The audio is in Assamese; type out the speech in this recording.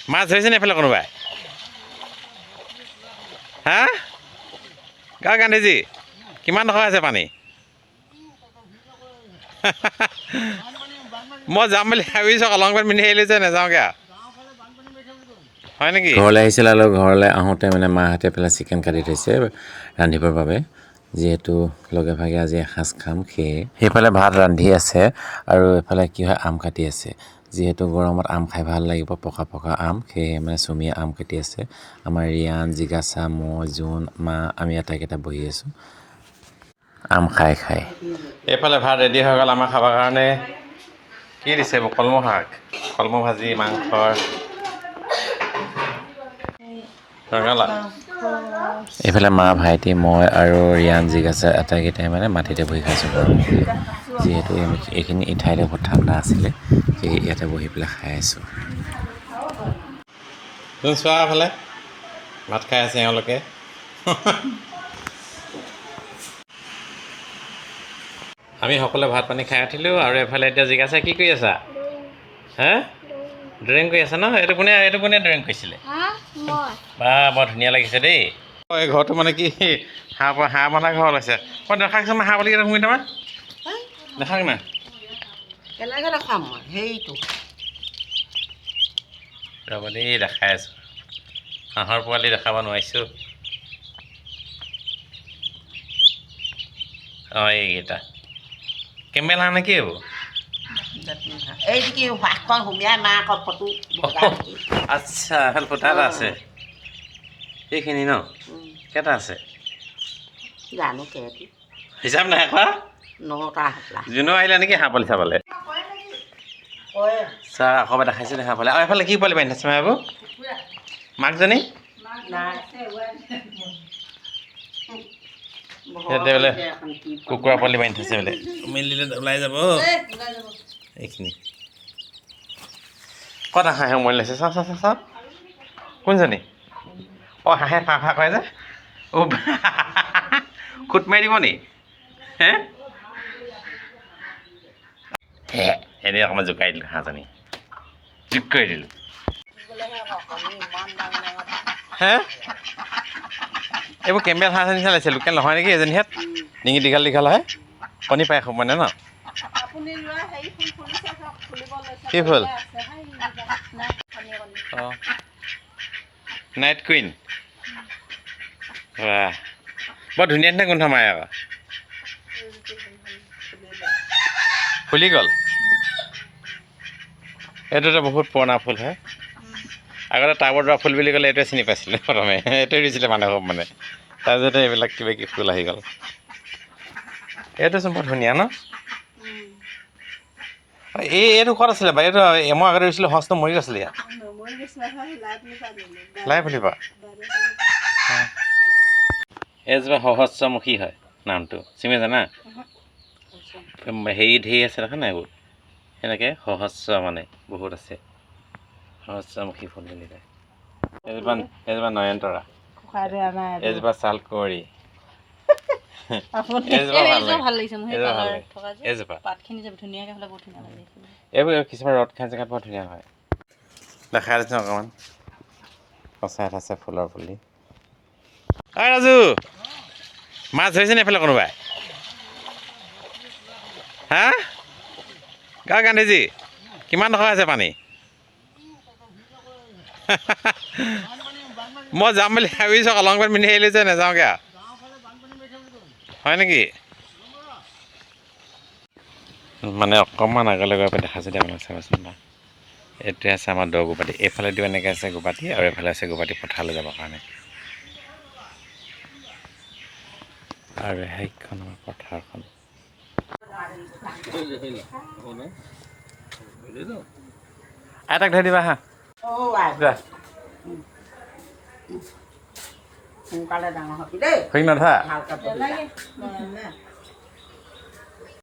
মাছ ধৰিছে নে এইফালে কোনোবাই হা গা গান্ধীজী কিমান ডখৰ আছে পানী মই যাম বুলি ভাবিছোঁ লং পেণ্ট পিন্ধি আহিলোঁ যে নাযাওঁগৈ হয় নেকি ঘৰলৈ আহিছিল আৰু ঘৰলৈ আহোঁতে মানে মাহঁতে পেলাই চিকেন কাটি থৈছে ৰান্ধিবৰ বাবে যিহেতু লগে ভাগে আজি এসাঁজ খাম সেয়ে সেইফালে ভাত ৰান্ধি আছে আৰু এইফালে কি হয় আম কাটি আছে যিহেতু গৰমত আম খাই ভাল লাগিব পকা পকা আম সেয়ে মানে চুমিয়ে আম কাটি আছে আমাৰ ৰিয়ান জিগাচা মই জোন মা আমি আটাইকেইটা বহি আছোঁ আম খাই খাই এইফালে ভাত ৰেডি হৈ গ'ল আমাৰ খাবৰ কাৰণে কি দিছে কলমৌ শাক কলমৌ ভাজি মাংসৰ ৰঙালাও এইফালে মা ভাইটি মই আৰু ৰিয়ান জিগাচা আটাইকেইটাই মানে মাটিতে বহি খাইছোঁ গৰম যিহেতু এইখিনি ঠাইতে বহুত ঠাণ্ডা আছিলে সেয়ে ইয়াতে বহি পেলাই খাই আছোঁ তুমি চোৱা এইফালে ভাত খাই আছে এওঁলোকে আমি সকলোৱে ভাত পানী খাই উঠিলোঁ আৰু এফালে এতিয়া জিজ্ঞাসা কি কৰি আছা হে ড্ৰয়িং কৰি আছা ন এইটো কোনে ড্ৰয়িং কৰিছিলে বা বৰ ধুনীয়া লাগিছে দেই এই ঘৰটো মানে কি হাঁহ বন্ধা ঘৰ ওলাইছে মই দেখাকচোন হাঁহ বুলি কেইটা শুনি তাৰমান দেখাক না কেনেকৈ দেখাম মই সেইটো ৰ'ব দেই দেখাই আছোঁ হাঁহৰ পোৱালি দেখাব নোৱাৰিছোঁ অঁ এইকেইটা কেম্বেল হাঁহ নেকি এইবোৰ এইটো কি হাতখন সুমিয়াই মাকৰ ফটো আচ্ছা এখন ফুটা এটা আছে এইখিনি ন কেইটা আছে জানো কেইটো হিচাপ নাই খোৱা নটা হপলা জোনো আহিলে নেকি হাঁহ পোৱালি চাবলৈ ছাৰ আকৌ এবাৰ দেখাইছোঁ হাঁহ পোৱালি আৰু এফালে কি পোৱালি বান্ধি আছে এইবোৰ মাকজনী ইয়াতে বোলে কুকুৰা পোৱালি বান্ধি থৈছে বোলে মেলিলে ওলাই যাব এইখিনি ক'ত হাঁহে উমনি লৈছে চাওঁ কোনজনী অঁ হাঁহে ফাঁ ফাঁ কৰে যে অ' খুট মাৰি দিব নি হে এনেই অকণমান জোকাই দিলোঁ হাঁহজনী জোক কৰি দিলোঁ হে এইবোৰ কেম্বেল হাঁহ নিচিনা লাগিছে লোকেল নহয় নেকি এজনীহেঁত ডিঙি দীঘল দীঘল হয় কণী পাই খুব মানে ন কি ফুল অঁ নাইট কুইন বাহ বৰ ধুনীয়া ধুনীয়া গোন্ধ মাৰে আকৌ ফুলি গ'ল এইটো এটা বহুত পুৰণা ফুল হয় আগতে টাবত ৰোৱা ফুল বুলি ক'লে এইটোৱে চিনি পাইছিলে প্ৰথমে এইটোৱে ৰুইছিলে মানুহে খুব মানে তাৰপিছতে এইবিলাক কিবা কিবি ফুল আহি গ'ল এইটোচোন বৰ ধুনীয়া ন এইটো ক'ত আছিলে বাৰু এইটো মই আগতে ৰুইছিলোঁ সঁচটো মৰি গৈছিলে ইয়াত লাই ফুলিবা এইজোপা সহস্ৰমুখী হয় নামটো চিমে জানা হেৰি ঢেৰ আছে দেখা নাই এইবোৰ সেনেকৈ সহস্ৰ মানে বহুত আছে সহস্ৰমুখী ফুল বুলি কয় এইজোপা নয়নতৰা এইজোপা ছালকুঁৱৰী এইবোৰ কিছুমান ৰ'দ খাই জেগাত বৰ ধুনীয়া হয় দেখাই দিছোঁ অকণমান পচাই আছে ফুলৰ পুলি ঐ ৰাজু মাছ ধৰিছে নে এইফালে কোনোবাই হা গা গান্ধীজী কিমান ডখৰ আছে পানী মই যাম বুলি ভাবিছোঁ লং পেণ্ট পিন্ধি আহিলোঁ যে নাযাওঁগৈ হয় নেকি মানে অকণমান আগলৈ গৈ পেলাই দেখাইছোঁ দে আপোনাক চাবচোন বা এইটোৱে আছে আমাৰ দ গোপাটি এইফালেদিও এনেকৈ আছে গোপাটি আৰু এইফালে আছে গোপাটি পথাৰলৈ যাবৰ কাৰণে আৰু সেইখন আমাৰ পথাৰখন আইতাক ধৰি দিবা হা সোনকালে ডাঙৰ হ'বি দেই ঠিক নধৰা ভালকৈ